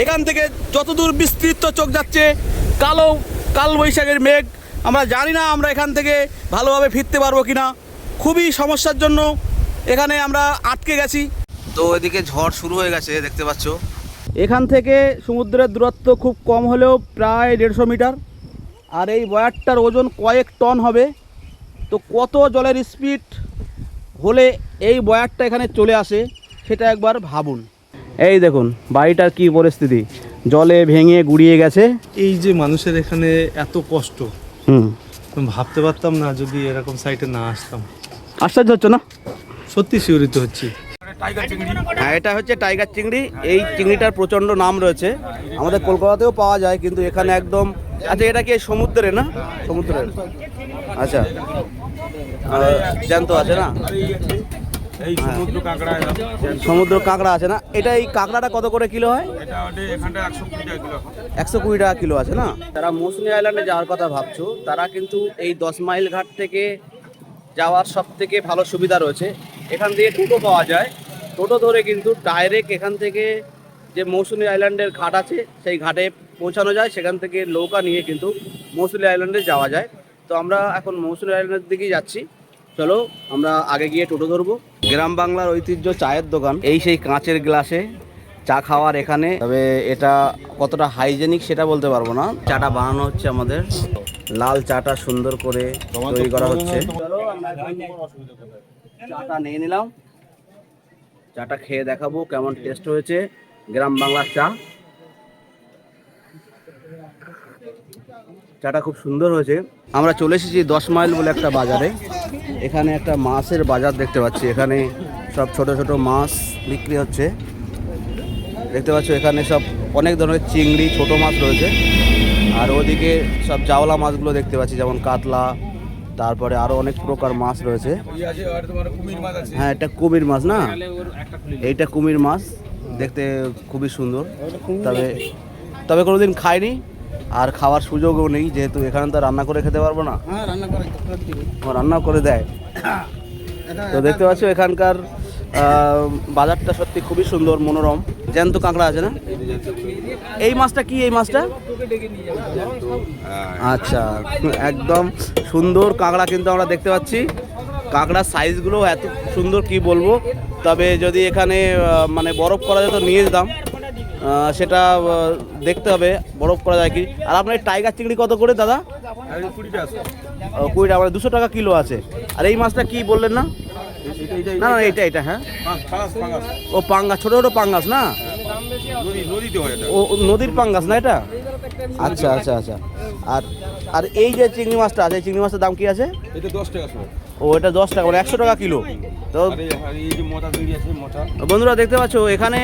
এখান থেকে যতদূর বিস্তৃত চোখ যাচ্ছে কালো কাল বৈশাখের মেঘ। আমরা জানি না আমরা এখান থেকে ভালোভাবে ফিরতে পারবো কিনা, খুবই সমস্যার জন্য এখানে আমরা আটকে গেছি। তো এদিকে ঝড় শুরু হয়ে গেছে দেখতে পাচ্ছ। এখান থেকে সমুদ্রের দূরত্ব খুব কম হলেও প্রায় 150 মিটার, আর এই বয়ারটার ওজন কয়েক টন হবে। তো কত জলের স্পিড হলে এই বয়ারটা এখানে চলে আসে সেটা একবার ভাবুন। এই দেখুন বাড়িটার কি পরিস্থিতি, জলে ভেঙে গুড়িয়ে গেছে। এই যে মানুষের এখানে এত কষ্ট, ভাবতে পারতাম না যদি এরকম সাইটে না আসতাম। আশ্চর্য হচ্ছে না? সত্যি শিহরিত হচ্ছি। হ্যাঁ, এটা হচ্ছে টাইগার চিংড়ি। এই চিংড়িটার প্রচণ্ড নাম রয়েছে, আমাদের কলকাতাতেও পাওয়া যায়, কিন্তু এখানে একদম। আচ্ছা, এটা কি সমুদ্রে না? সমুদ্রের, আচ্ছা, জ্যান্ত আছে না? এই সমুদ্র কাঁকড়া, সমুদ্র কাঁকড়া আছে না? এটা এই কাঁকড়াটা কত করে কিলো হয়? এটা এখানটা 120 টাকা কিলো। 120 টাকা কিলো আছে না? যারা মৌসুমী আইল্যান্ডে যাওয়ার কথা ভাবছো তারা কিন্তু এই 10 মাইল ঘাট থেকে যাওয়ার সব থেকে ভালো সুবিধা রয়েছে। এখান থেকে টোটো পাওয়া যায়, টোটো ধরে কিন্তু ডাইরেক্ট এখান থেকে যে মৌসুমী আইল্যান্ডের ঘাট আছে সেই ঘাটে পৌঁছানো যায়। সেখান থেকে নৌকা নিয়ে কিন্তু মৌসুমী আইল্যান্ডে যাওয়া যায়। তো আমরা এখন মৌসুমী আইল্যান্ডের দিকেই যাচ্ছি, চলো আমরা আগে গিয়ে টোটো ধরবো। গ্রাম বাংলার ঐতিহ্য চায়ের দোকান, এই সেই কাঁচের গ্লাসে চা খাওয়ার এখানে। তবে এটা কতটা হাইজেনিক সেটা বলতে পারবো না। চাটা বানানো হচ্ছে, আমাদের লাল চাটা সুন্দর করে তৈরি করা হচ্ছে। চলো আমরা চাটা নিয়ে নিলাম, চাটা খেয়ে দেখাবো কেমন টেস্ট হয়েছে গ্রাম বাংলার চা। চাটা খুব সুন্দর হয়েছে। আমরা চলে এসেছি 10 মাইল বলে একটা বাজারে। এখানে একটা মাছের বাজার দেখতে পাচ্ছি, এখানে সব ছোট ছোট মাছ বিক্রি হচ্ছে দেখতে পাচ্ছ। এখানে সব অনেক ধরনের চিংড়ি, ছোট মাছ রয়েছে, আর ওদিকে সব জাওলা মাছগুলো দেখতে পাচ্ছি, যেমন কাতলা, তারপরে আরও অনেক প্রকার মাছ রয়েছে। হ্যাঁ, এটা কুমির মাছ না? এইটা কুমির মাছ, দেখতে খুবই সুন্দর। তবে কোনোদিন খাইনি আর খাওয়ার সুযোগও নেই, যেহেতু এখানে তো রান্না করে খেতে পারবো না। রান্না করে দেয়। তো দেখতে পাচ্ছ এখানকার বাজারটা সত্যি খুবই সুন্দর, মনোরম। জ্যান্ত কাঁকড়া আছে না? এই মাছটা কি? এই মাছটা আচ্ছা, একদম সুন্দর কাঁকড়া কিন্তু আমরা দেখতে পাচ্ছি। কাঁকড়ার সাইজগুলো এত সুন্দর কি বলবো। তবে যদি এখানে মানে বরফ করা যেত নিয়ে যেতাম, সেটা দেখতে হবে বরফ করা যায় কি। আর আপনার টাইগার চিংড়ি কত করে দাদা? 20 টাকা। 20 টাকা, মানে 200 টাকা কিলো আছে। আর এই মাছটা কি বললেন না? না না, এটা হ্যাঁ, ও পাঙ্গাস, ছোটো ছোটো পাঙ্গাস না? ও নদীর পাঙ্গাস না এটা? আচ্ছা আচ্ছা আচ্ছা। আর এই যে চিংড়ি মাছটা আছে, চিংড়ি মাছটার দাম কি আছে? এটা 10 টাকা। ও, এটা 10 টাকা, মানে 100 টাকা কিলো। তো বন্ধুরা দেখতে পাচ্ছ এখানে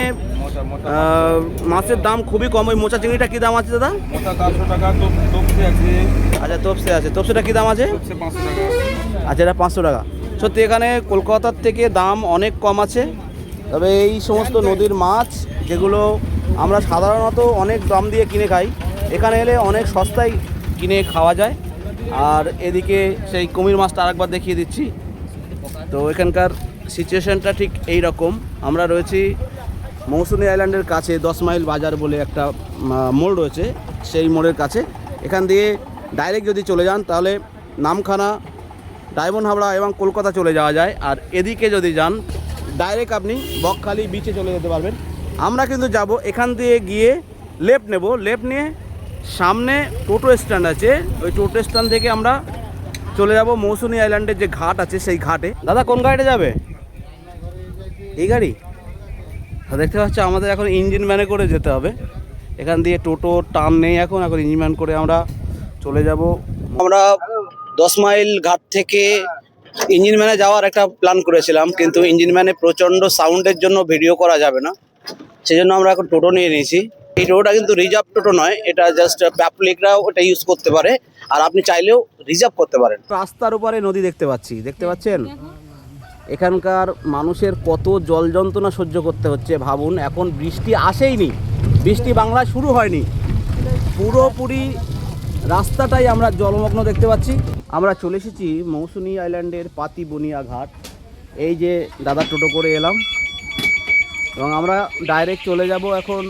মাছের দাম খুবই কম। ওই মোচা চিংড়িটা কি দাম আছে দাদা? মোটা 400 টাকা, তোপসে আছে। আচ্ছা, তোপসে আছে। তোপসেটা কি দাম আছে? 500 টাকা। আচ্ছা, এটা 500 টাকা। সত্যি এখানে কলকাতার থেকে দাম অনেক কম আছে। তবে এই সমস্ত নদীর মাছ যেগুলো আমরা সাধারণত অনেক দাম দিয়ে কিনে খাই, এখানে এলে অনেক সস্তায় কিনে খাওয়া যায়। আর এদিকে সেই কুমির মাছটা আরেকবার দেখিয়ে দিচ্ছি। তো এখানকার সিচুয়েশনটা ঠিক এই রকম। আমরা রয়েছি মৌসুমী আইল্যান্ডের কাছে, 10 মাইল বাজার বলে একটা মোড় রয়েছে, সেই মোড়ের কাছে। এখান দিয়ে ডাইরেক্ট যদি চলে যান তাহলে নামখানা, ডায়মন্ড হাবড়া এবং কলকাতা চলে যাওয়া যায়। আর এদিকে যদি যান ডাইরেক্ট আপনি বকখালি বিচে চলে যেতে পারবেন। আমরা কিন্তু যাব এখান দিয়ে গিয়ে লেফট নেব, লেফট নিয়ে সামনে টোটো স্ট্যান্ড আছে, ওই টোটো স্ট্যান্ড থেকে আমরা চলে যাব মৌসুমী আইল্যান্ডের যে ঘাট আছে সেই ঘাটে। দাদা কোন গাড়িতে যাবে? এই গাড়ি? দেখতে পাচ্ছি আমাদের এখন ইঞ্জিন ম্যানে করে যেতে হবে। এখান দিয়ে টোটো টান নেই, এখন ইঞ্জিন ম্যান করে আমরা চলে যাব। আমরা 10 মাইল ঘাট থেকে ইঞ্জিন ম্যানে যাওয়ার একটা প্ল্যান করেছিলাম, কিন্তু ইঞ্জিন ম্যানে প্রচণ্ড সাউন্ডের জন্য ভিডিও করা যাবে না, সেই জন্য আমরা এখন টোটো নিয়ে নিয়েছি। এই টোটোটা কিন্তু রিজার্ভ টোটো নয়, এটা জাস্ট পাবলিকরাও ওটা ইউজ করতে পারে, আর আপনি চাইলেও রিজার্ভ করতে পারেন। রাস্তার উপরে নদী দেখতে পাচ্ছেন। এখানকার মানুষের কত জল যন্ত্রণা সহ্য করতে হচ্ছে ভাবুন। এখন বৃষ্টি আসেইনি, বৃষ্টি বাংলায় শুরু হয়নি, পুরোপুরি রাস্তাটাই আমরা জলমগ্ন দেখতে পাচ্ছি। আমরা চলে এসেছি মৌসুমী আইল্যান্ডের পাতিবনিয়া ঘাট। এই যে দাদা টোটো করে এলাম এবং আমরা ডাইরেক্ট চলে যাব এখন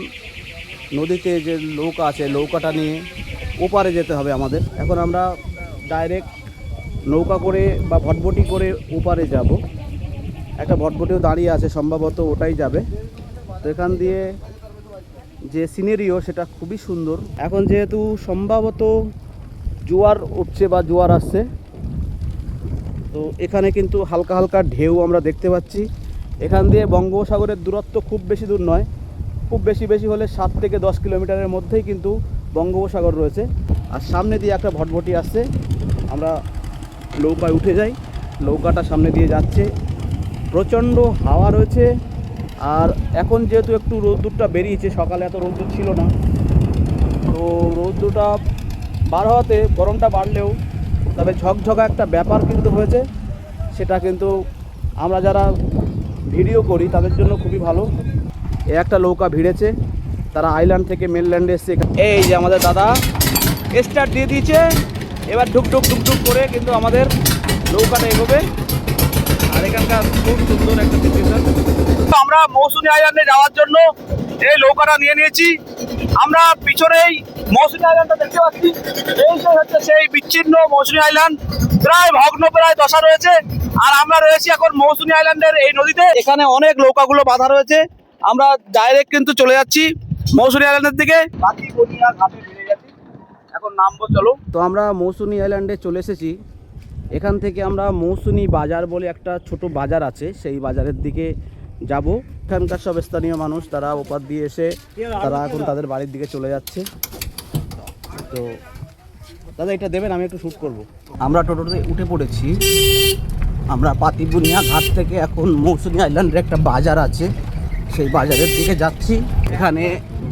নদীতে যে নৌকা আছে নৌকাটা নিয়ে ওপারে যেতে হবে আমাদের। এখন আমরা ডাইরেক্ট নৌকা করে বা ভটভটি করে ওপারে যাব। একটা ভটভটিও দাঁড়িয়ে আছে, সম্ভবত ওটাই যাবে। তো এখান দিয়ে যে সিনারিও সেটা খুবই সুন্দর। এখন যেহেতু সম্ভবত জোয়ার উঠছে বা জোয়ার আসছে, তো এখানে কিন্তু হালকা হালকা ঢেউ আমরা দেখতে পাচ্ছি। এখান দিয়ে বঙ্গোপসাগরের দূরত্ব খুব বেশি দূর নয়, খুব বেশি হলে 7 থেকে 10 কিলোমিটারের মধ্যেই কিন্তু বঙ্গোপসাগর রয়েছে। আর সামনে দিয়ে একটা ভটভটি আসছে, আমরা নৌকায় উঠে যাই। নৌকাটা সামনে দিয়ে যাচ্ছে, প্রচণ্ড হাওয়া রয়েছে। আর এখন যেহেতু একটু রোদ্দুরটা বেরিয়েছে, সকালে এত রোদ্দুর ছিল না, তো রোদ্দুরটা বার হওয়াতে গরমটা বাড়লেও তবে ঝকঝকা একটা ব্যাপার কিন্তু হয়েছে। সেটা কিন্তু আমরা যারা ভিডিও করি তাদের জন্য খুবই ভালো। একটা নৌকা ভিড়েছে, তারা আইল্যান্ড থেকে মেনল্যান্ডে এসছে। এই যে আমাদের দাদা স্টার্ট দিয়ে দিয়েছে, এবার ঢুকঢুক করে কিন্তু আমাদের নৌকাটা এগোবে। আর এখানকার খুব সুন্দর একটা সিচুয়েশন। আমরা মৌসুমী আইল্যান্ডে যাওয়ার জন্য এই নৌকাটা নিয়ে নিয়েছি। আমরা পিছনেই মৌসুমী আইল্যান্ডটা দেখতে পাচ্ছি। এই যে হচ্ছে সেই বিচ্ছিন্ন মৌসুমী আইল্যান্ড, প্রায় ভগ্ন প্রায় দশা রয়েছে। আর আমরা রয়েছি এখন মৌসুমী আইল্যান্ডের এই নদীতে। এখানে অনেক নৌকাগুলো বাঁধা রয়েছে। আমরা ডাইরেক্ট কিন্তু চলে যাচ্ছি মৌসুমী আইল্যান্ডের দিকে। ঘাটে ফিরে যাচ্ছি, এখন নামবো, চলো। তো আমরা মৌসুমী আইল্যান্ডে চলে এসেছি। এখান থেকে আমরা মৌসুমী বাজার বলে একটা ছোট বাজার আছে, সেই বাজারের দিকে যাব। এখানকার সব স্থানীয় মানুষ তারা ওপার দিয়ে এসে তারা এখন তাদের বাড়ির দিকে চলে যাচ্ছে। তো দাদা এটা দেবেন, আমি একটু শ্যুট করব। আমরা টোটোতে উঠে পড়েছি। আমরা পাতিবুনিয়া ঘাট থেকে এখন মৌসুমী আইল্যান্ডের একটা বাজার আছে, সেই বাজারের দিকে যাচ্ছি। এখানে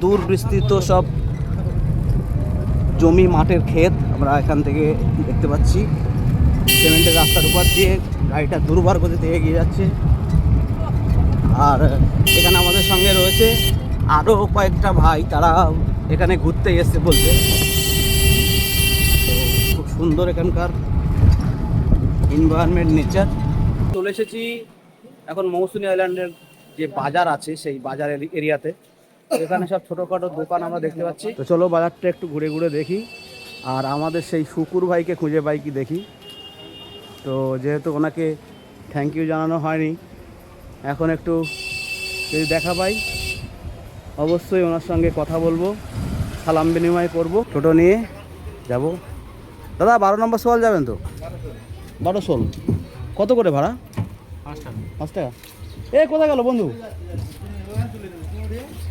দূর বিস্তৃত সব জমি মাঠের ক্ষেত আমরা এখান থেকে দেখতে পাচ্ছি। সিমেন্টের রাস্তার উপর দিয়ে গাড়িটা দুর্বার গতিতে এগিয়ে যাচ্ছে। আর এখানে আমাদের সঙ্গে রয়েছে আরও কয়েকটা ভাই, তারা এখানে ঘুরতে এসছে বলতে। খুব সুন্দর এখানকার এনভায়রনমেন্ট, নেচার। চলে এসেছি এখন মৌসুমী আইল্যান্ডের যে বাজার আছে সেই বাজারের এরিয়াতে। এখানে সব ছোটোখাটো দোকান আমরা দেখতে পাচ্ছি। তো চলো বাজারটা একটু ঘুরে ঘুরে দেখি। আর আমাদের সেই শুকুর ভাইকে খুঁজে পাই কি দেখি। তো যেহেতু ওনাকে থ্যাংক ইউ জানানো হয়নি, এখন একটু যদি দেখা পাই অবশ্যই ওনার সঙ্গে কথা বলবো, সালাম বিনিময় করবো। টোটো নিয়ে যাব। দাদা 12 নম্বর সোয়াল যাবেন তো? 12 সোল কত করে ভাড়া? 5 টাকা। এ কোথায় গেল বন্ধু?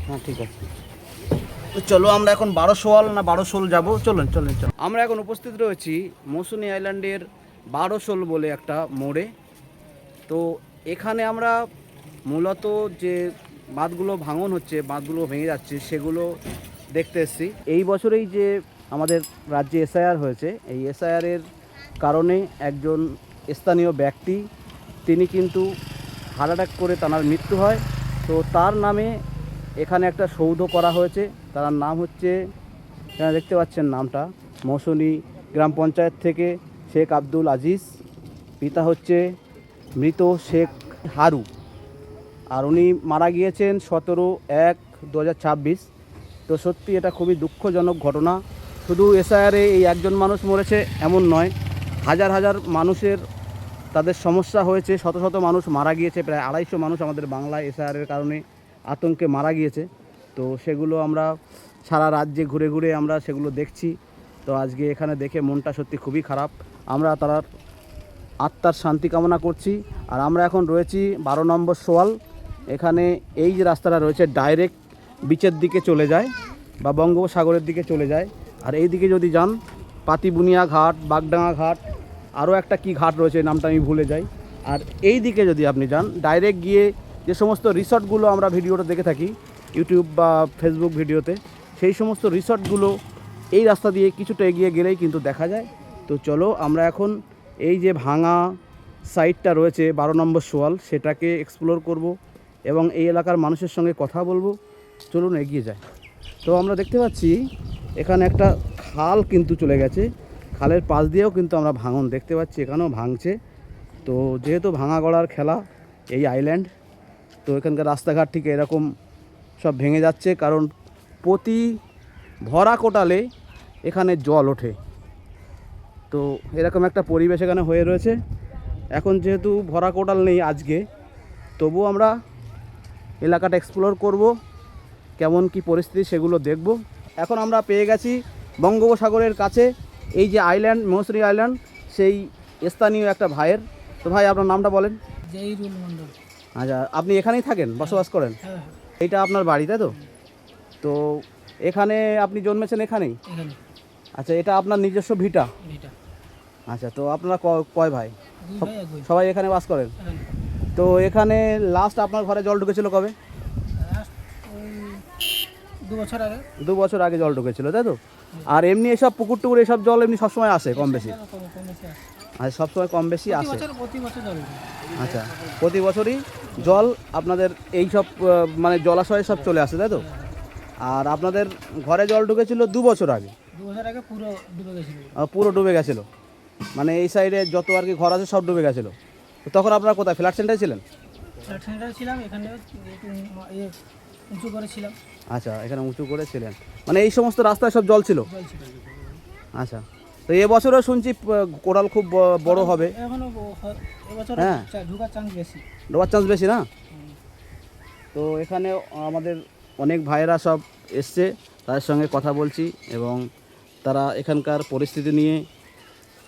হ্যাঁ ঠিক আছে, তো চলো আমরা এখন 12 সোয়াল না 12 সোল যাবো। চলুন। আমরা এখন উপস্থিত রয়েছি মৌসুমী আইল্যান্ডের 12 সোল বলে একটা মোড়ে। তো এখানে আমরা মূলত যে বাঁধগুলো ভাঙন হচ্ছে, বাঁধগুলো ভেঙে যাচ্ছে, সেগুলো দেখতে এসেছি। এই বছরেই যে আমাদের রাজ্যে এসআইআর হয়েছে, এই এসআইআরের কারণে একজন স্থানীয় ব্যক্তি তিনি কিন্তু হার্ট অ্যাটাক করে তার মৃত্যু হয়। তো তার নামে এখানে একটা সৌধ করা হয়েছে। তার নাম হচ্ছে, এখানে দেখতে পাচ্ছেন নামটা, মৌসুমী গ্রাম পঞ্চায়েত থেকে শেখ আব্দুল আজিজ। পিতা হচ্ছে মৃত শেখ হারু। আর উনি মারা গিয়েছেন 17/1/2026। তো সত্যি এটা খুবই দুঃখজনক ঘটনা। শুধু এসআইআরে এই একজন মানুষ মরেছে এমন নয়, হাজার মানুষের তাদের সমস্যা হয়েছে, শত মানুষ মারা গিয়েছে। প্রায় 250 মানুষ আমাদের বাংলায় এসআইআরের কারণে আতঙ্কে মারা গিয়েছে। তো সেগুলো আমরা সারা রাজ্যে ঘুরে ঘুরে আমরা সেগুলো দেখছি। তো আজকে এখানে দেখে মনটা সত্যি খুবই খারাপ। আমরা তার আত্মার শান্তি কামনা করছি। আর আমরা এখন রয়েছি 12 নম্বর সোয়াল। এখানে এই যে রাস্তাটা রয়েছে ডাইরেক্ট বিচের দিকে চলে যায় বা বঙ্গোপসাগরের দিকে চলে যায়। আর এই দিকে যদি যান পাতিবুনিয়া ঘাট, বাগডাঙ্গা ঘাট, আরও একটা কি ঘাট রয়েছে নামটা আমি ভুলে যাই। আর এই দিকে যদি আপনি যান ডাইরেক্ট গিয়ে যে সমস্ত রিসর্টগুলো আমরা ভিডিওটা দেখে থাকি ইউটিউব বা ফেসবুক ভিডিওতে, সেই সমস্ত রিসর্টগুলো এই রাস্তা দিয়ে কিছুটা এগিয়ে গেলেই কিন্তু দেখা যায়। তো চলো আমরা এখন এই যে ভাঙা সাইটটা রয়েছে 12 নম্বর সোয়াল, সেটাকে এক্সপ্লোর করব এবং এই এলাকার মানুষের সঙ্গে কথা বলবো। চলুন এগিয়ে যায়। তো আমরা দেখতে পাচ্ছি এখানে একটা খাল কিন্তু চলে গেছে, খালের পাশ দিয়েও কিন্তু আমরা ভাঙন দেখতে পাচ্ছি, এখানেও ভাঙছে। তো যেহেতু ভাঙা গড়ার খেলা এই আইল্যান্ড, তো এখানকার রাস্তাঘাট ঠিক এরকম সব ভেঙে যাচ্ছে, কারণ প্রতি ভরা কোটালে এখানে জল ওঠে। তো এরকম একটা পরিবেশ এখানে হয়ে রয়েছে। এখন যেহেতু ভরা কোটাল নেই আজকে, তবুও আমরা এলাকাটা এক্সপ্লোর করব, কেমন কি পরিস্থিতি সেগুলো দেখব। এখন আমরা পেয়ে গেছি বঙ্গোপসাগরের কাছে এই যে আইল্যান্ড, মৌসুমী আইল্যান্ড, সেই স্থানীয় একটা ভাইয়ের। তো ভাই, আপনার নামটা বলেন। জয়রুল মন্ডল। আচ্ছা, আপনি এখানেই থাকেন, বসবাস করেন? হ্যাঁ, এইটা আপনার বাড়ি, তাই তো? তো এখানে আপনি জন্মেছেন এখানেই? এখানে আচ্ছা, এটা আপনার নিজস্ব ভিটা? এটা আচ্ছা, তো আপনারা কয় ভাই? দুই ভাই এক বোন। সবাই এখানে বাস করেন? এখানে তো এখানে লাস্ট আপনার ঘরে জল ঢুকেছিল কবে? last ওই 2 বছর আগে। 2 বছর আগে জল ঢুকেছিল, তাই তো? আর এমনি এসব পুকুর টুকুর এসব জল এমনি সবসময় আসে কম বেশি? কম বেশি আসে। আর সবসময় কম বেশি আসে? প্রতি বছর জল ওঠে। আচ্ছা, প্রতি বছরই জল আপনাদের এই সব মানে জলাশয়ে সব চলে আসে, তাই তো? আর আপনাদের ঘরে জল ঢুকেছিল 2 বছর আগে? 2 বছর আগে পুরো ডুবে গেছিল। পুরো ডুবে গেছিলো, মানে এই সাইডে যত আর কি ঘর আছে সব ডুবে গেছিলো। তো তখন আপনারা কোথায়, ফ্ল্যাট সেন্টারে ছিলেন? ফ্ল্যাট সেন্টারে ছিলাম, এখানে একটু উঁচু করেছিলাম। আচ্ছা, এখানে উঁচু করেছিলেন, মানে এই সমস্ত রাস্তায় সব জল ছিল? জল ছিল। আচ্ছা, তো এবছরও শুনছি কোরাল খুব বড় হবে। এখনো এবছর হ্যাঁ। ঢোকার চান্স বেশি। ডোবার চান্স বেশি না? তো এখানে আমাদের অনেক ভাইয়েরা সব এসছে, তাদের সঙ্গে কথা বলছি এবং তারা এখানকার পরিস্থিতি নিয়ে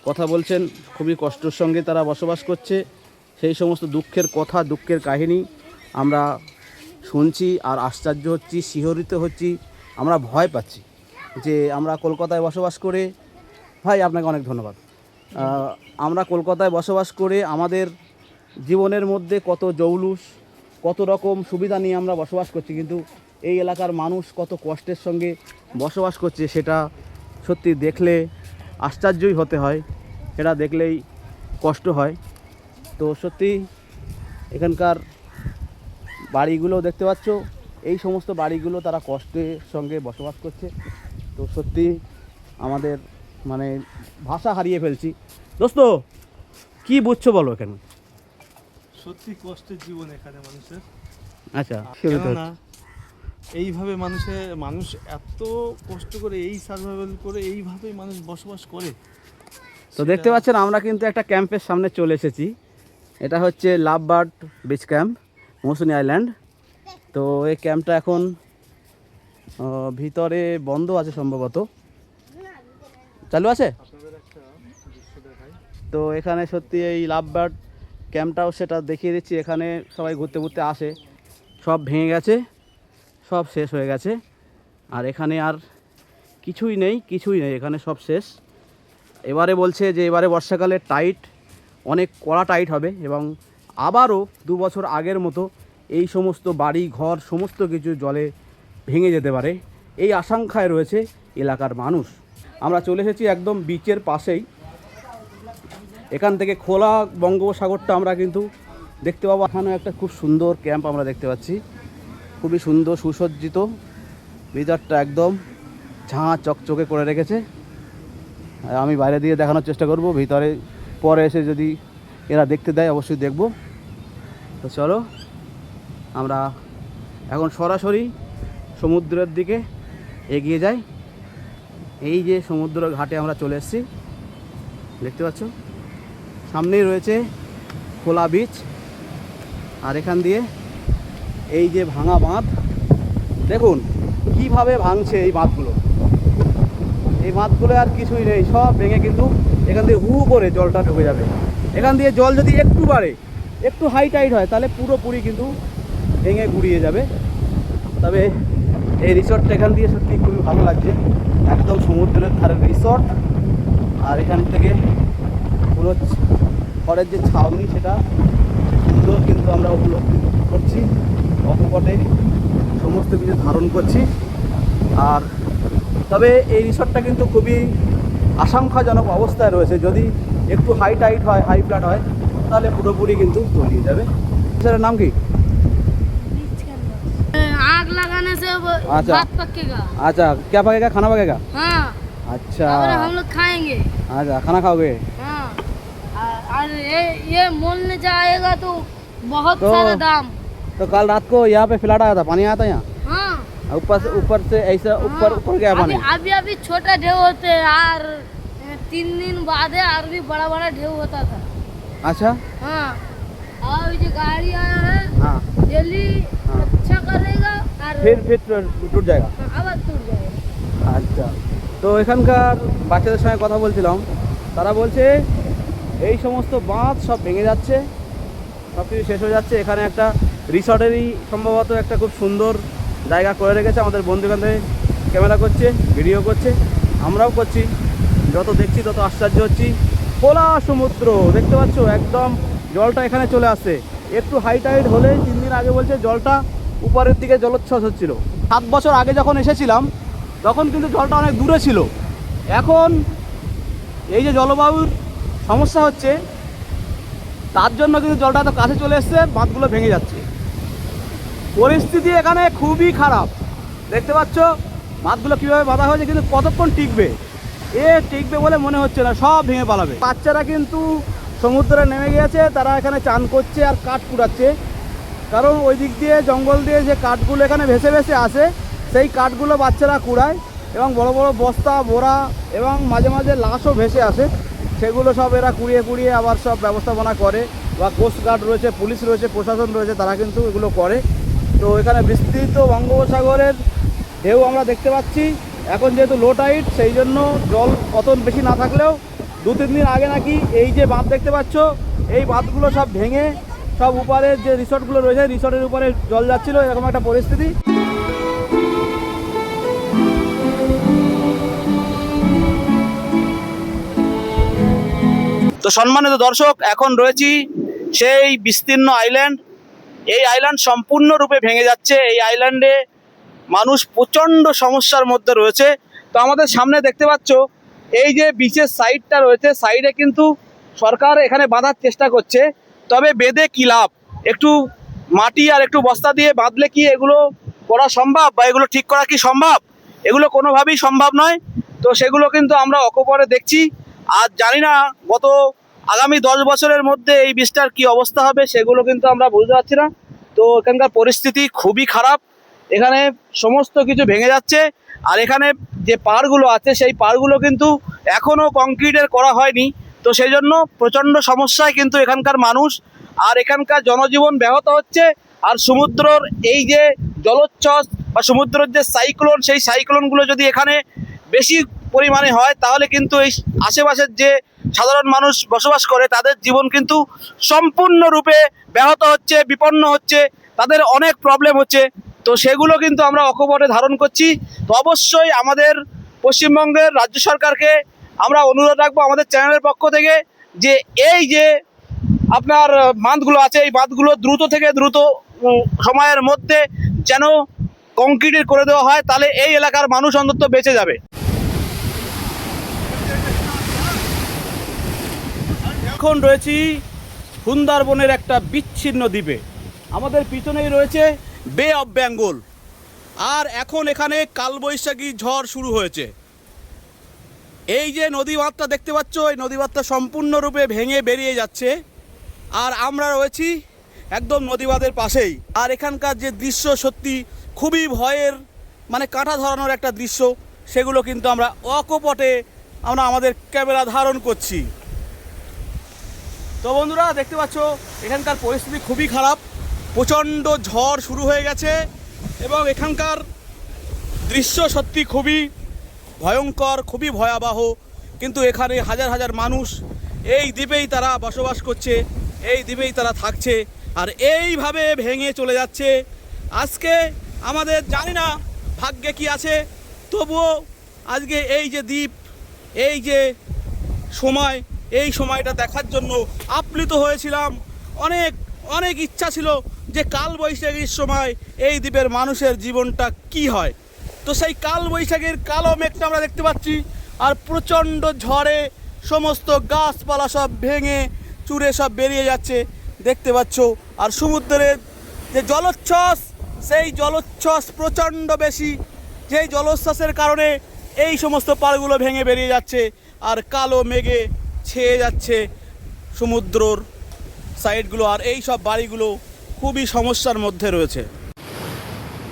কথা বলছেন। খুবই কষ্টের সঙ্গে তারা বসবাস করছে, সেই সমস্ত দুঃখের কথা, দুঃখের কাহিনী আমরা শুনছি আর আশ্চর্য হচ্ছি, শিহরিত হচ্ছি, আমরা ভয় পাচ্ছি যে আমরা কলকাতায় বসবাস করে, ভাই আপনাকে অনেক ধন্যবাদ, আমরা কলকাতায় বসবাস করে আমাদের জীবনের মধ্যে কত জৌলুস, কত রকম সুবিধা নিয়ে আমরা বসবাস করছি, কিন্তু এই এলাকার মানুষ কত কষ্টের সঙ্গে বসবাস করছে সেটা সত্যি দেখলে আশ্চর্যই হতে হয়, সেটা দেখলেই কষ্ট হয়। তো সত্যি এখানকার বাড়িগুলো দেখতে পাচ্ছ, এই সমস্ত বাড়িগুলো তারা কষ্টের সঙ্গে বসবাস করছে। তো সত্যি আমাদের মানে ভাষা হারিয়ে ফেলছি। দোস্ত, কি বুঝছো বলো এখানে? সত্যি কষ্টের জীবন এখানে মানুষের। আচ্ছা, কেননা এইভাবে মানুষ এত কষ্ট করে এই সার্ভাইভাল করে এইভাবেই মানুষ বসবাস করে। তো দেখতে পাচ্ছেন আমরা কিন্তু একটা ক্যাম্পের সামনে চলে এসেছি। এটা হচ্ছে লাভ বার্ড বিচ ক্যাম্প, মৌসুমী আইল্যান্ড। তো এই ক্যাম্পটা এখন ভিতরে বন্ধ আছে সম্ভবত, চালু আছে? তো এখানে সত্যি এই লাভ বার্ড ক্যাম্পটাও সেটা দেখিয়ে দিচ্ছি। এখানে সবাই ঘুরতে ঘুরতে আসে, সব ভেঙে গেছে, সব শেষ হয়ে গেছে। আর এখানে আর কিছুই নেই, এখানে সব শেষ। এবারে বলছে যে এবারে বর্ষাকালে টাইট, অনেক কড়া টাইট হবে এবং আবারও 2 বছর আগের মতো এই সমস্ত বাড়ি ঘর সমস্ত কিছু জলে ভেঙে যেতে পারে, এই আশঙ্কায় রয়েছে এলাকার মানুষ। আমরা চলে এসেছি একদম বিচের পাশেই, এখান থেকে খোলা বঙ্গোপসাগরটা আমরা কিন্তু দেখতে পাবো। এখানে একটা খুব সুন্দর ক্যাম্প আমরা দেখতে পাচ্ছি, খুবই সুন্দর সুসজ্জিত, ভিতরটা একদম ঝাঁ চকচকে করে রেখেছে। আমি বাইরে দিয়ে দেখানোর চেষ্টা করব, ভিতরে পরে এসে যদি এরা দেখতে দেয় অবশ্যই দেখব। তো চলো আমরা এখন সরাসরি সমুদ্রের দিকে এগিয়ে যাই। এই যে সমুদ্র ঘাটে আমরা চলে এসেছি, দেখতে পাচ্ছ সামনেই রয়েছে খোলা বিচ। আর এখান দিয়ে এই যে ভাঙা বাঁধ, দেখুন কিভাবে ভাঙছে এই বাঁধগুলো। এই বাঁধগুলো আর কিছুই নেই, সব ভেঙে কিন্তু এখান দিয়ে হু করে জলটা ঢুকে যাবে। এখান দিয়ে জল যদি একটু বাড়ে, একটু হাই টাইট হয়, তাহলে পুরোপুরি কিন্তু ভেঙে গুড়িয়ে যাবে। তবে এই রিসর্টটা এখান দিয়ে সত্যি খুবই ভালো লাগছে, একদম সমুদ্রের ধারে রিসর্ট। আর এখান থেকে পুরো ঘরের যে ছাউনি সেটা সুন্দর কিন্তু আমরা উপলব্ধি করছি, অকপটে সমস্ত কিছু ধারণ করছি। আর তবে এই রিসর্টটা কিন্তু খুবই আশঙ্কাজনক অবস্থায় রয়েছে, যদি একটু হাই টাইট হয়, হাই ফ্ল্যাট হয়, তাহলে পুরোপুরি কিন্তু তলিয়ে যাবে। রিসর্টের নাম কি? आग लगाने से वो अच्छा। भात पकेगा। अच्छा, क्या पकेगा? खाना पकेगा? हाँ, अच्छा, और हम लोग खाएंगे। अच्छा, खाना खाओगे? हाँ, और ये मोलने जाएगा तो बहुत तो- सारा दाम। तो कल रात को यहाँ पे फ्लड आया था, पानी आया था यहाँ? हाँ, ऊपर से ऐसा ऊपर क्या पानी? अभी अभी छोटा ढेउ होते और 3 दिन बाद और भी बड़ा बड़ा ढेउ होता था। अच्छा हाँ, और जो गाड़ी आया है हाँ डेली अच्छा करेगा और फिर टूट जाएगा। আবার टूट जाएगा। আচ্ছা, তো এখানকার বাচ্চাদের সঙ্গে কথা বলছিলাম, তারা বলছে এই সমস্ত বাঁধ সব ভেঙে যাচ্ছে, সব কিছু শেষ হয়ে যাচ্ছে। এখানে একটা রিসর্টেরই সম্ভবত একটা খুব সুন্দর জায়গা করে রেখেছে। আমাদের বন্ধু এখান থেকে ক্যামেরা করছে, ভিডিও করছে, আমরাও করছি। যত দেখছি তত আশ্চর্য হচ্ছি। খোলা সমুদ্র দেখতে পাচ্ছ, একদম জলটা এখানে চলে আসছে। একটু হাই টাইড হলে 3 দিন আগে বলছে জলটা উপরের দিকে জলোচ্ছ্বাস হচ্ছিল। 7 বছর আগে যখন এসেছিলাম তখন কিন্তু জলটা অনেক দূরে ছিল। এখন এই যে জলবায়ুর সমস্যা হচ্ছে তার জন্য কিন্তু জলটা এত কাছে চলে এসছে, বাঁধগুলো ভেঙে যাচ্ছে। পরিস্থিতি এখানে খুবই খারাপ। দেখতে পাচ্ছ বাঁধগুলো কীভাবে বাঁধা হয়েছে, কিন্তু কতক্ষণ টিকবে টিকবে বলে মনে হচ্ছে না, সব ভেঙে পালাবে। বাচ্চারা কিন্তু সমুদ্রে নেমে গিয়েছে, তারা এখানে চান করছে আর কাঠ কুড়াচ্ছে। কারণ ওই দিক দিয়ে জঙ্গল দিয়ে যে কাঠগুলো এখানে ভেসে ভেসে আসে, সেই কাঠগুলো বাচ্চারা কুড়ায় এবং বড় বড় বস্তা বোরা এবং মাঝে মাঝে লাশও ভেসে আসে, সেগুলো সব এরা কুড়িয়ে কুড়িয়ে আবার সব ব্যবস্থাপনা করে। বা কোস্ট গার্ড রয়েছে, পুলিশ রয়েছে, প্রশাসন রয়েছে, তারা কিন্তু এগুলো করে। তো এখানে বিস্তৃত বঙ্গোপসাগরের ঢেউ আমরা দেখতে পাচ্ছি। এখন যেহেতু লো টাইড, সেই জন্য জল অত বেশি না থাকলেও 2-3 দিন আগে নাকি এই যে বাঁধ দেখতে পাচ্ছ, এই বাঁধগুলো সব ভেঙে সব উপরের যে রিসর্টগুলো রয়েছে, রিসর্টের উপরে জল যাচ্ছিলো, এরকম একটা পরিস্থিতি। তো সম্মানিত দর্শক, এখন রয়েছি সেই বিস্তীর্ণ আইল্যান্ড। এই আইল্যান্ড সম্পূর্ণরূপে ভেঙে যাচ্ছে। এই আইল্যান্ডে মানুষ প্রচণ্ড সমস্যার মধ্যে রয়েছে। তো আমাদের সামনে দেখতে পাচ্ছ এই যে বিচের সাইডটা রয়েছে, সাইডে কিন্তু সরকার এখানে বাঁধার চেষ্টা করছে। তবে বেঁধে কী লাভ? একটু মাটি আর একটু বস্তা দিয়ে বাঁধলে কি এগুলো করা সম্ভব, বা এগুলো ঠিক করা কি সম্ভব? এগুলো কোনোভাবেই সম্ভব নয়। তো সেগুলো কিন্তু আমরা অকপরে দেখছি। আর জানি না গত আগামী 10 বছরের মধ্যে এই বীজটার কি অবস্থা হবে, সেগুলো কিন্তু আমরা বুঝতে পারছি না। তো এখানকার পরিস্থিতি খুবই খারাপ। এখানে সমস্ত কিছু ভেঙে যাচ্ছে। আর এখানে যে পাড়গুলো আছে, সেই পাড়গুলো কিন্তু এখনও কংক্রিটের করা হয়নি। তো সেই জন্য প্রচণ্ড সমস্যায় কিন্তু এখানকার মানুষ, আর এখানকার জনজীবন ব্যাহত হচ্ছে। আর সমুদ্রর এই যে জলোচ্ছ্বাস বা সমুদ্রের যে সাইক্লোন, সেই সাইক্লোনগুলো যদি এখানে বেশি পরিমাণে হয়, তাহলে কিন্তু এই আশেপাশের যে সাধারণ মানুষ বসবাস করে তাদের জীবন কিন্তু সম্পূর্ণরূপে ব্যাহত হচ্ছে, বিপন্ন হচ্ছে, তাদের অনেক প্রবলেম হচ্ছে। তো সেগুলো কিন্তু আমরা অকপটে ধারণ করছি। তো অবশ্যই আমাদের পশ্চিমবঙ্গের রাজ্য সরকারকে আমরা অনুরোধ রাখবো আমাদের চ্যানেলের পক্ষ থেকে, যে এই যে আপনার বাঁধগুলো আছে, এই বাঁধগুলো দ্রুত থেকে দ্রুত সময়ের মধ্যে যেন কংক্রিটের করে দেওয়া হয়, তাহলে এই এলাকার মানুষ অন্তত বেঁচে যাবে। এখন রয়েছি সুন্দরবনের একটা বিচ্ছিন্ন দ্বীপে। আমাদের পিছনেই রয়েছে বে অফ বেঙ্গল। আর এখন এখানে কালবৈশাখী ঝড় শুরু হয়েছে। এই যে নদী বাঁধটা দেখতে পাচ্ছ, এই নদী বাঁধটা সম্পূর্ণরূপে ভেঙে বেরিয়ে যাচ্ছে। আর আমরা রয়েছি একদম নদী বাঁধের পাশেই। আর এখানকার যে দৃশ্য সত্যি খুবই ভয়ের, মানে কাঁটা ধরানোর একটা দৃশ্য, সেগুলো কিন্তু আমরা অকপটে আমরা আমাদের ক্যামেরা ধারণ করছি। তো বন্ধুরা দেখতে পাচ্ছ এখানকার পরিস্থিতি খুবই খারাপ। প্রচণ্ড ঝড় শুরু হয়ে গেছে এবং এখানকার দৃশ্য সত্যি খুবই ভয়ঙ্কর, খুবই ভয়াবহ। কিন্তু এখানে হাজার হাজার মানুষ এই দ্বীপেই তারা বসবাস করছে, এই দ্বীপেই তারা থাকছে, আর এইভাবে ভেঙে চলে যাচ্ছে। আজকে আমাদের জানি না ভাগ্যে কি আছে, তবুও আজকে এই যে দ্বীপ, এই যে সময়, এই সময়টা দেখার জন্য আপ্লুত হয়েছিলাম। অনেক অনেক ইচ্ছা ছিল যে কালবৈশাখীর সময় এই দ্বীপের মানুষের জীবনটা কি হয়। তো সেই কালবৈশাখীর কালো মেঘটা আমরা দেখতে পাচ্ছি, আর প্রচণ্ড ঝড়ে সমস্ত গাছপালা সব ভেঙে চুরে সব বেরিয়ে যাচ্ছে দেখতে পাচ্ছ। আর সমুদ্রের যে জলোচ্ছ্বাস, সেই জলোচ্ছ্বাস প্রচণ্ড বেশি, যেই জলোচ্ছ্বাসের কারণে এই সমস্ত পাড়গুলো ভেঙে বেরিয়ে যাচ্ছে আর কালো মেঘে ছেয়ে যাচ্ছে সমুদ্রর সাইডগুলো। আর এই সব বাড়িগুলো খুবই সমস্যার মধ্যে রয়েছে।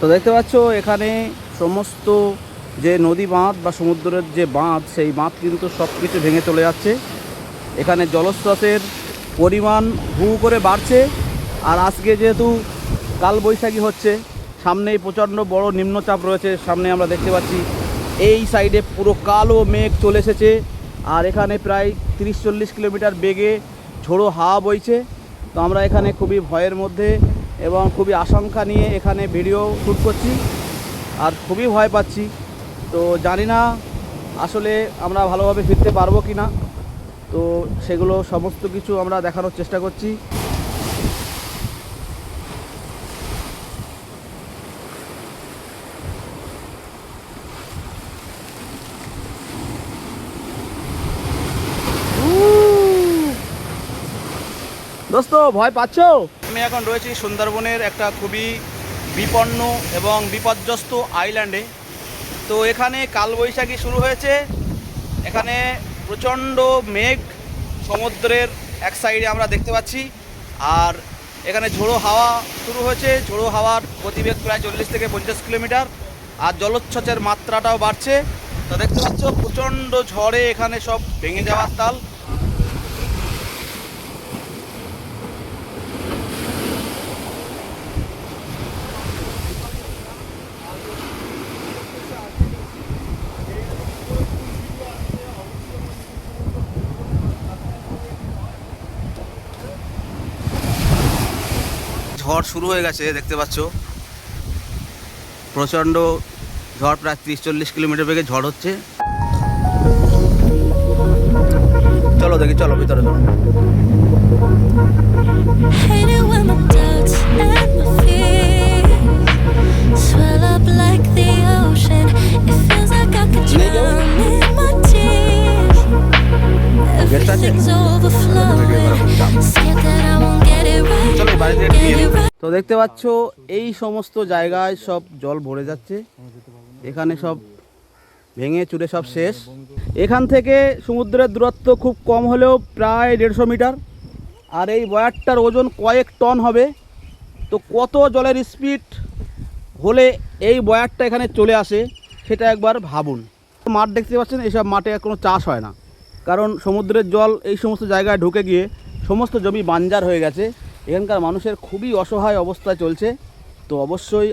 তো দেখতে পাচ্ছ এখানে সমস্ত যে নদী বাঁধ বা সমুদ্রের যে বাঁধ, সেই বাঁধ কিন্তু সব কিছু ভেঙে চলে যাচ্ছে। এখানে জলস্রোতের পরিমাণ হু করে বাড়ছে। আর আজকে যেহেতু কালবৈশাখী হচ্ছে, সামনেই প্রচণ্ড বড় নিম্নচাপ রয়েছে, সামনে আমরা দেখতে পাচ্ছি এই সাইডে পুরো কালো মেঘ চলে এসেছে। আর এখানে প্রায় 30-40 কিলোমিটার বেগে ঝোড়ো হাওয়া বইছে। তো আমরা এখানে খুবই ভয়ের মধ্যে এবং খুবই আশঙ্কা নিয়ে এখানে ভিডিও শ্যুট করছি, আর খুবই ভয় পাচ্ছি। তো জানি না আসলে আমরা ভালোভাবে ফিরতে পারবো কি না। তো সেগুলো সমস্ত কিছু আমরা দেখানোর চেষ্টা করছি। দোস্ত ভয় পাচ্ছো? আমি এখন রয়েছি সুন্দরবনের একটা খুবই বিপন্ন এবং বিপর্যস্ত আইল্যান্ডে। তো এখানে কালবৈশাখী শুরু হয়েছে। এখানে প্রচণ্ড মেঘ সমুদ্রের এক সাইডে আমরা দেখতে পাচ্ছি। আর এখানে ঝোড়ো হাওয়া শুরু হয়েছে। ঝোড়ো হাওয়ার গতিবেগ প্রায় 40 থেকে 50 কিলোমিটার। আর জলোচ্ছ্বাসের মাত্রাটাও বাড়ছে। তো দেখতে পাচ্ছ প্রচণ্ড ঝড়ে এখানে সব ভেঙে যাওয়ার তাল। ঝড় শুরু হয়ে গেছে, দেখতে পাচ্ছ প্রচণ্ড ঝড়, প্রায় 30-40 কিলোমিটার বেগে ঝড় হচ্ছে। চলো দেখি, চলো ভিতরে চলো। তো দেখতে পাচ্ছ এই সমস্ত জায়গায় সব জল ভরে যাচ্ছে। এখানে সব ভেঙে চুরে সব শেষ। এখান থেকে সমুদ্রের দূরত্ব খুব কম হলেও প্রায় 150 মিটার। আর এই বয়ারটার ওজন কয়েক টন হবে। তো কত জলের স্পিড হলে এই বয়ারটা এখানে চলে আসে সেটা একবার ভাবুন। মাঠ দেখতে পাচ্ছেন, এইসব মাঠে কোনো চাষ হয় না, কারণ সমুদ্রের জল এই সমস্ত জায়গায় ঢুকে গিয়ে সমস্ত জমি বাঞ্জার হয়ে গেছে। এখানকার মানুষের খুবই অসহায় অবস্থায় চলছে। তো অবশ্যই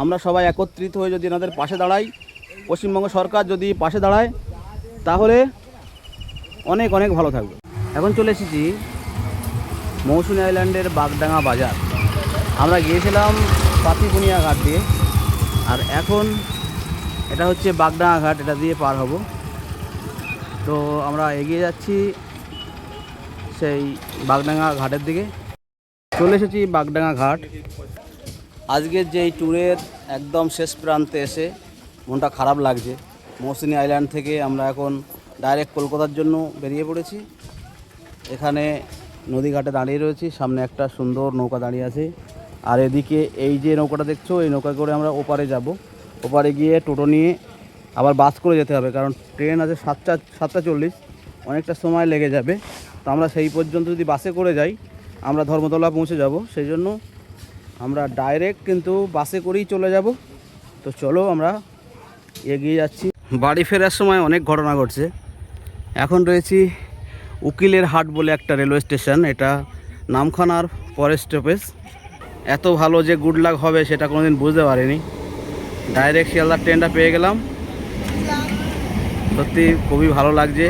আমরা সবাই একত্রিত হয়ে যদি এনাদের পাশে দাঁড়াই, পশ্চিমবঙ্গ সরকার যদি পাশে দাঁড়ায়, তাহলে অনেক অনেক ভালো থাকবে। এখন চলে এসেছি মৌসুমী আইল্যান্ডের বাগডাঙ্গা বাজার। আমরা গিয়েছিলাম পাতিপুনিয়া ঘাট দিয়ে, আর এখন এটা হচ্ছে বাগডাঙ্গা ঘাট, এটা দিয়ে পার হব। তো আমরা এগিয়ে যাচ্ছি সেই বাগডাঙ্গা ঘাটের দিকে। চলে এসেছি বাগডাঙ্গা ঘাট। আজকের যে এই ট্যুরের একদম শেষ প্রান্তে এসে মনটা খারাপ লাগছে। মৌসুমী আইল্যান্ড থেকে আমরা এখন ডাইরেক্ট কলকাতার জন্য বেরিয়ে পড়েছি। এখানে নদীঘাটে দাঁড়িয়ে রয়েছি, সামনে একটা সুন্দর নৌকা দাঁড়িয়ে আছে। আর এদিকে এই যে নৌকাটা দেখছো, এই নৌকা করে আমরা ওপারে যাব। ওপারে গিয়ে টোটো নিয়ে আবার বাস করে যেতে হবে, কারণ ট্রেন আছে 7:40, অনেকটা সময় লেগে যাবে। তো আমরা সেই পর্যন্ত যদি বাসে করে যাই, আমরা ধর্মতলা পৌঁছে যাব। সেই জন্য আমরা ডাইরেক্ট কিন্তু বাসে করেই চলে যাব। তো চলো আমরা এগিয়ে যাচ্ছি। বাড়ি ফেরার সময় অনেক ঘটনা ঘটছে। এখন রয়েছি উকিলের হাট বলে একটা রেলওয়ে স্টেশন, এটা নামখানার পরের স্টপেজ। এত ভালো যে গুড লাক হবে সেটা কোনোদিন বুঝতে পারিনি। ডাইরেক্ট শিয়ালদার ট্রেনটা পেয়ে গেলাম, সত্যি খুবই ভালো লাগছে।